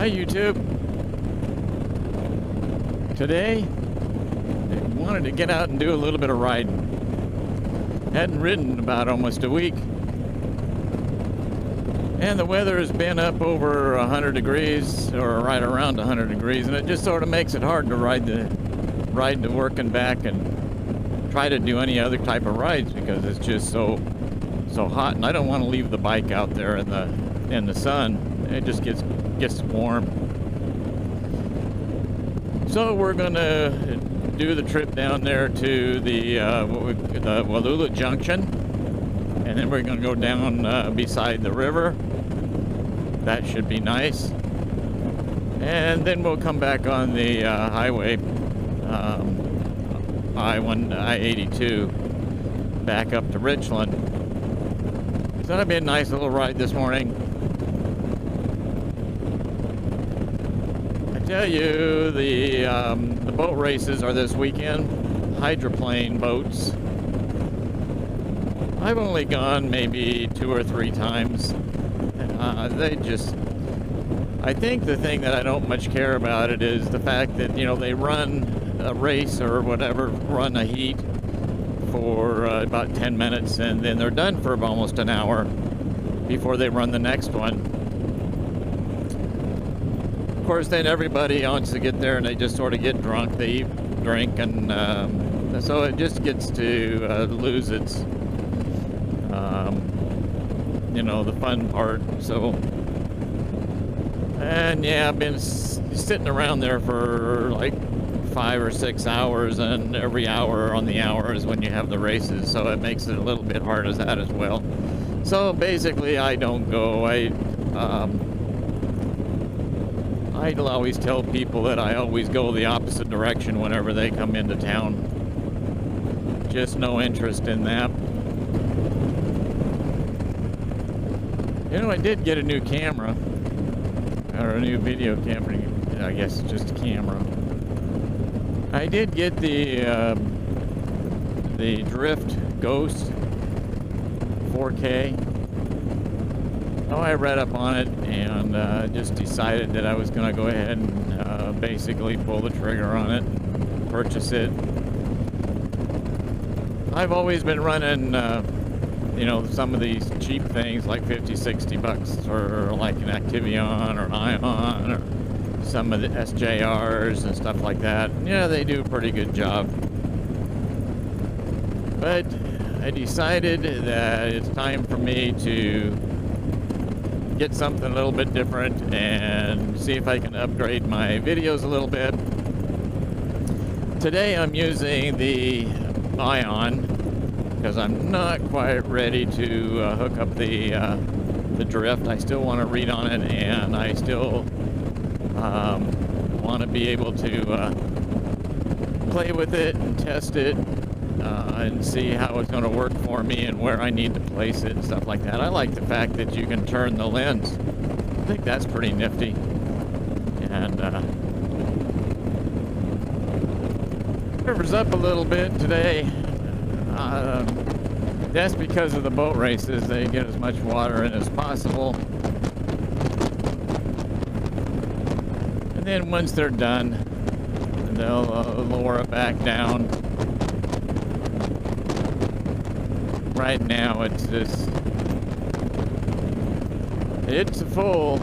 Hi YouTube. Today, I wanted to get out and do a little bit of riding. Hadn't ridden about almost a week. And the weather has been up over 100 degrees, or right around 100 degrees, and it just sort of makes it hard to ride to work and back and try to do any other type of rides because it's just so hot, and I don't want to leave the bike out there in the sun. It just gets warm. So we're gonna do the trip down there to the Wallula Junction, and then we're gonna go down beside the river. That should be nice. And then we'll come back on the highway, I-82, back up to Richland. So that'll be a nice little ride this morning. I tell you, the boat races are this weekend. Hydroplane boats. I've only gone maybe 2 or 3 times. I think the thing that I don't much care about it is the fact that, you know, they run a race or whatever, run a heat for about 10 minutes, and then they're done for almost an hour before they run the next one. Of course, then everybody wants to get there and they just sort of get drunk. They eat, drink, and so it just gets to lose its you know, the fun part. So, and yeah, I've been sitting around there for like 5 or 6 hours, and every hour on the hour is when you have the races, so it makes it a little bit hard as that as well. So basically, I don't go. I'll always tell people that I always go the opposite direction whenever they come into town. Just no interest in that. You know, I did get a new camera, or a new video camera. I guess it's just a camera. I did get the Drift Ghost 4K. Oh, I read up on it and just decided that I was going to go ahead and basically pull the trigger on it, purchase it. I've always been running you know, some of these cheap things like 50, 60 bucks for like an Activion or Ion or some of the SJRs and stuff like that. Yeah, they do a pretty good job. But I decided that it's time for me to get something a little bit different and see if I can upgrade my videos a little bit. Today I'm using the Ion, because I'm not quite ready to hook up the Drift. I still want to read on it, and I still want to be able to play with it and test it and see how it's going to work for me and where I need to place it and stuff like that. I like the fact that you can turn the lens. I think that's pretty nifty. And river's up a little bit today. That's because of the boat races. They get as much water in as possible. And then once they're done, they'll lower it back down. Right now it's full.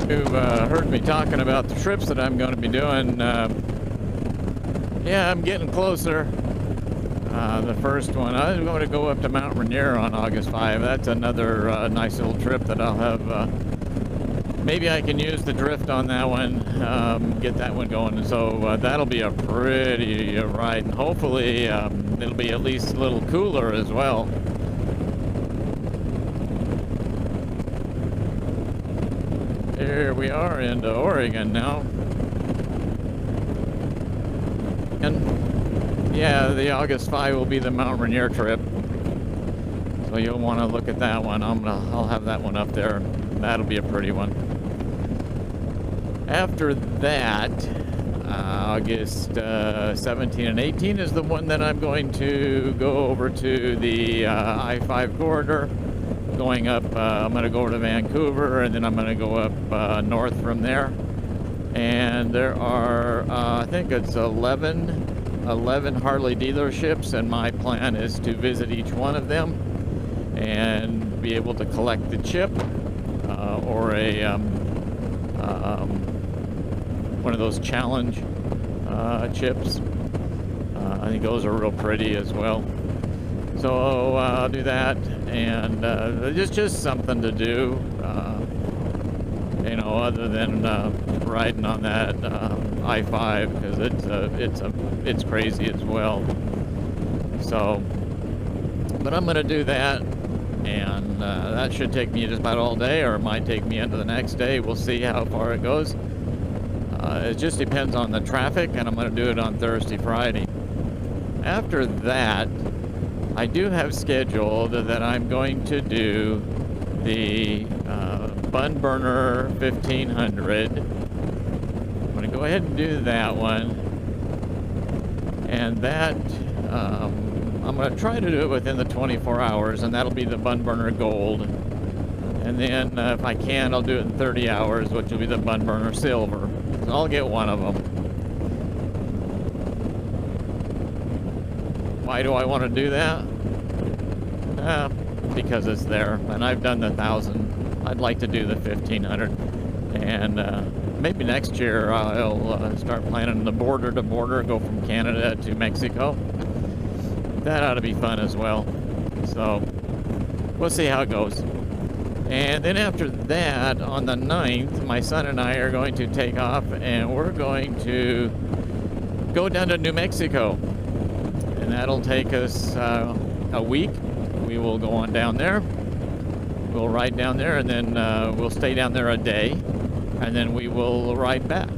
You've heard me talking about the trips that I'm going to be doing. Yeah, I'm getting closer. The first one, I'm going to go up to Mount Rainier on August 5. That's another nice little trip that I'll have. Maybe I can use the Drift on that one, get that one going. And so that'll be a pretty ride, and hopefully it'll be at least a little cooler as well. Here we are into Oregon now. And yeah, the August 5 will be the Mount Rainier trip. So you'll want to look at that one. I'll have that one up there. That'll be a pretty one. After that, August 17 and 18 is the one that I'm going to go over to the I-5 corridor, going up, I'm going to go over to Vancouver, and then I'm going to go up north from there. And there are, I think it's 11 Harley dealerships, and my plan is to visit each one of them and be able to collect the chip or a one of those challenge chips. I think those are real pretty as well. So I'll do that, and it's just something to do, you know, other than riding on that I-5, because it's crazy as well. So, but I'm gonna do that, and that should take me just about all day, or it might take me into the next day. We'll see how far it goes. It just depends on the traffic, and I'm gonna do it on Thursday, Friday. After that, I do have scheduled that I'm going to do the Bun Burner 1500. I'm going to go ahead and do that one. And that, I'm going to try to do it within the 24 hours, and that'll be the Bun Burner Gold. And then, if I can, I'll do it in 30 hours, which will be the Bun Burner Silver. So I'll get one of them. Why do I want to do that? Because it's there, and I've done the 1,000. I'd like to do the 1,500, and maybe next year I'll start planning the border to border, go from Canada to Mexico. That ought to be fun as well. So we'll see how it goes. And then after that, on the 9th, my son and I are going to take off, and we're going to go down to New Mexico. And that'll take us a week. We will go on down there. We'll ride down there, and then we'll stay down there a day, and then we will ride back.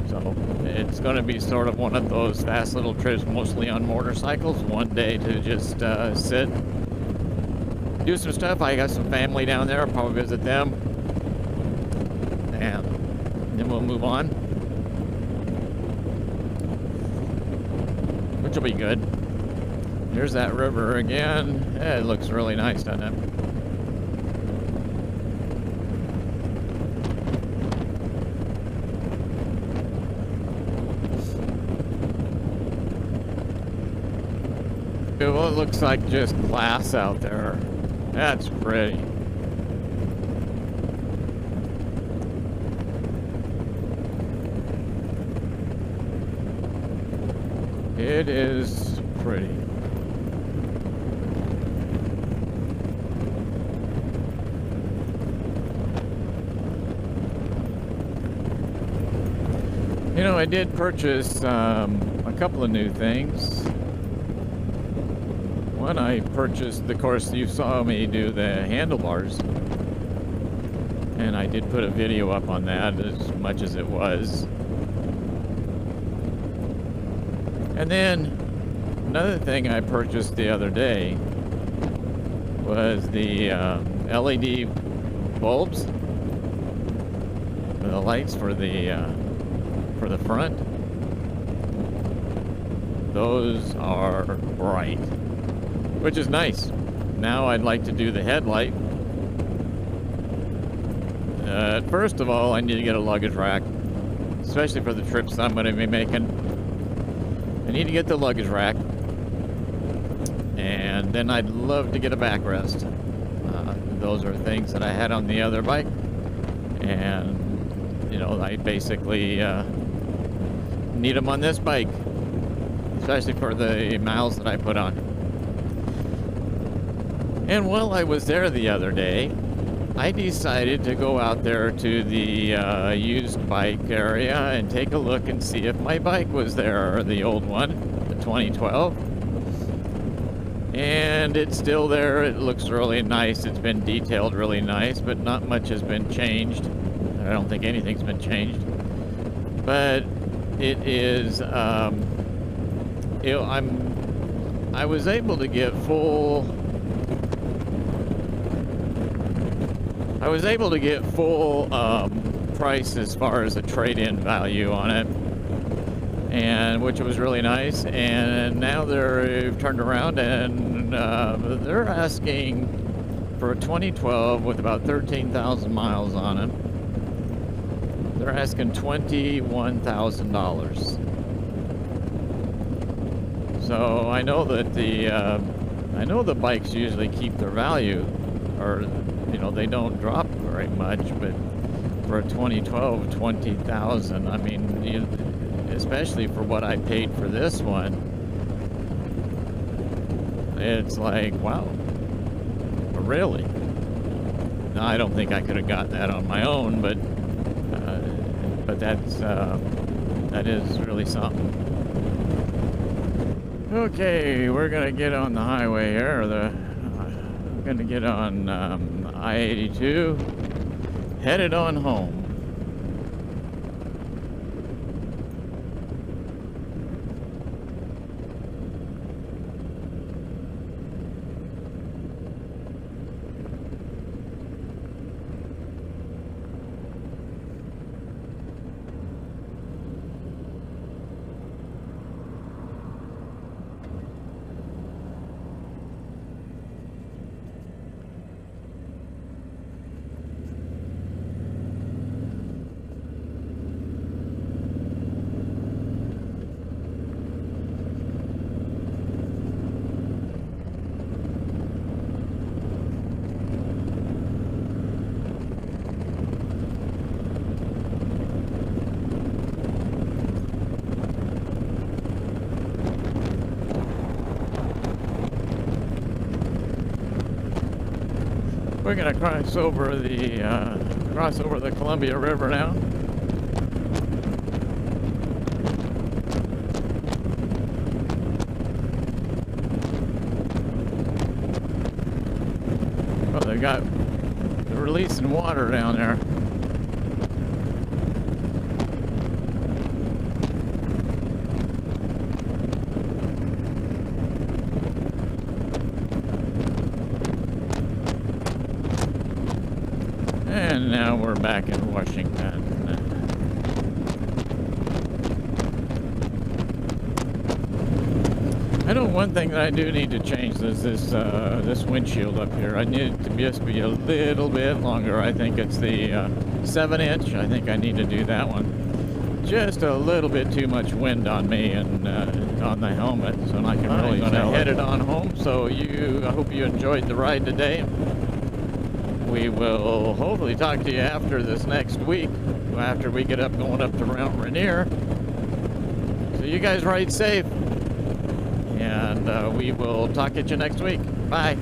So it's going to be sort of one of those fast little trips, mostly on motorcycles. One day to just sit, do some stuff. I got some family down there. I'll probably visit them, and then we'll move on, which will be good. Here's that river again. It looks really nice, doesn't it? Well, it looks like just glass out there. That's pretty. It is pretty. You know, I did purchase a couple of new things. One, I purchased, of course, you saw me do the handlebars. And I did put a video up on that, as much as it was. And then, another thing I purchased the other day was the LED bulbs. The lights for the front. Those are bright, which is nice. Now I'd like to do the headlight. First of all, I need to get a luggage rack, especially for the trips I'm going to be making. I need to get the luggage rack, and then I'd love to get a backrest. Those are things that I had on the other bike, and you know, I basically need them on this bike, especially for the miles that I put on. And while I was there the other day, I decided to go out there to the used bike area and take a look and see if my bike was there, the old one, the 2012. And it's still there. It looks really nice. It's been detailed really nice, but not much has been changed. I don't think anything's been changed. But it is, I was able to get full price as far as the trade-in value on it, and which was really nice. And now they've turned around and they're asking for a 2012 with about 13,000 miles on it. They're asking $21,000. So I know that the bikes usually keep their value, or they don't drop very much, but for a 2012, 20,000. I mean, especially for what I paid for this one, it's like, wow, really? Now, I don't think I could have got that on my own, but that is really something. Okay, we're gonna get on the highway here. We're gonna get on I-82, headed on home. We're gonna cross over the Columbia River now. Oh, they're releasing water down there. And now we're back in Washington. I know one thing that I do need to change is this windshield up here. I need it to just be a little bit longer. I think it's the 7-inch. I think I need to do that one. Just a little bit too much wind on me and on the helmet, so I can really tell. Headed on home. So I hope you enjoyed the ride today. We will hopefully talk to you after this next week, after we get going up to Mount Rainier. So you guys ride safe, and we will talk at you next week. Bye.